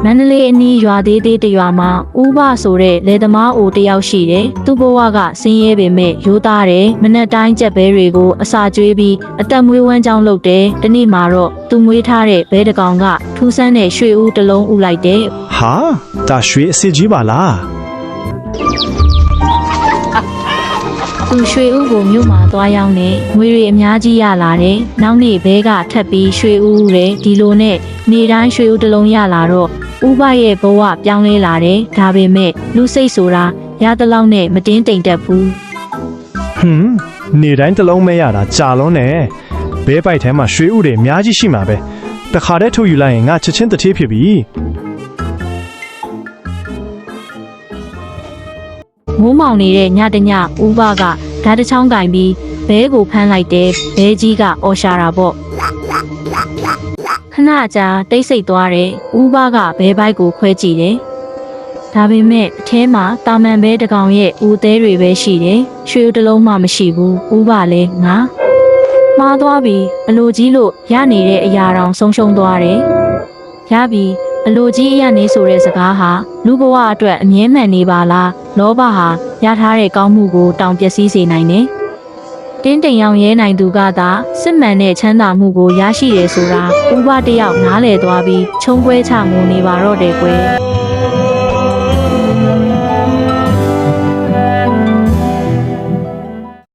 မန္တလေးအနီးရွာသေးသေးတရွာမှာဥပဆိုတဲ့လယ်သမားအိုတယောက်ရှိတယ်။သူ့ဘဝကဆင်းရဲပေမဲ့ရိုးသားတယ်။မနက်တိုင်းကြက်ဘဲတွေကိုအစာကျွေးပြီးအသက်မွေးဝမ်းကြောင်းလုပ်တယ်။ဒီနေ့မှာတော့သူမွေးထားတဲ့ဘဲတကောင်ကထူးဆန်းတဲ့ရွှေဦးတစ်လုံးဥလိုက်တယ်။ ဟာဒါရွှေအစ်စ်ကြီးပါလား သူရွှေဦးကိုမြို့မှာသွားရောက်နေငွေတွေအများကြီးရလာတယ်။နောက်နေ့ဘဲကထပ်ပြီးရွှေဦးတဲ့ဒီလိုနဲ့နေတိုင်းရွှေဦးတစ်လုံးရလာတော့ဥပရဲ့ဘဝပြောင်းလဲလာတယ်။ဒါပေမဲ့လူစိတ်ဆိုတာရတဲ့လောက်နဲ့မတင်းတိမ်တက်ဘူး ဟွန်းနေတိုင်းတစ်လုံးမဲရတာကြာလုံးနဲ့ဘဲပိုက်ထဲမှာရွှေဥတွေအများကြီးရှိမှာပဲတခါတည်းထုတ်ယူလိုက်ရင်ငါချက်ချင်းတထေးဖြစ်ပြီ ။မိုးမောင်နေတဲ့ညတညဥပကဓာတ်တစ်ချောင်းကင်ပြီးဘဲကိုဖမ်းလိုက်တယ်။ဘဲကြီးကအော်ရှာတာပေါ့။ခဏကြာတိတ်ဆိတ်သွားတယ်။ဥပကဘဲပိုက်ကိုခွဲကြည့်တယ်။ဒါပေမဲ့အထဲမှာတာမန်ဘဲတကောင်ရဲ့ဦးသေးတွေပဲရှိတယ်။ရွှေတစ်လုံးမှမရှိဘူး။ဥပလည်းငါမှားသွားပြီအလိုကြီးလို့ရနေတဲ့အရာတောင်ဆုံးရှုံးသွားတယ်။ရပြီအလိုကြီးရနေဆိုတဲ့စကားဟာလူဘဝအတွက်အမြဲမှန်နေပါလားလောဘဟာရထားတဲ့ကောင်းမှုကိုတောင်ပျက်စီးစေနိုင်တယ်။တင်းတိမ်ရောင်ရဲနိုင်သူကသာစစ်မှန်တဲ့ချမ်းသာမှုကိုရရှိတယ်ဆိုတာဥပတယောက်နားလည်သွားပြီးချုံပွဲချငုံနေပါတော့တယ်ကွယ်။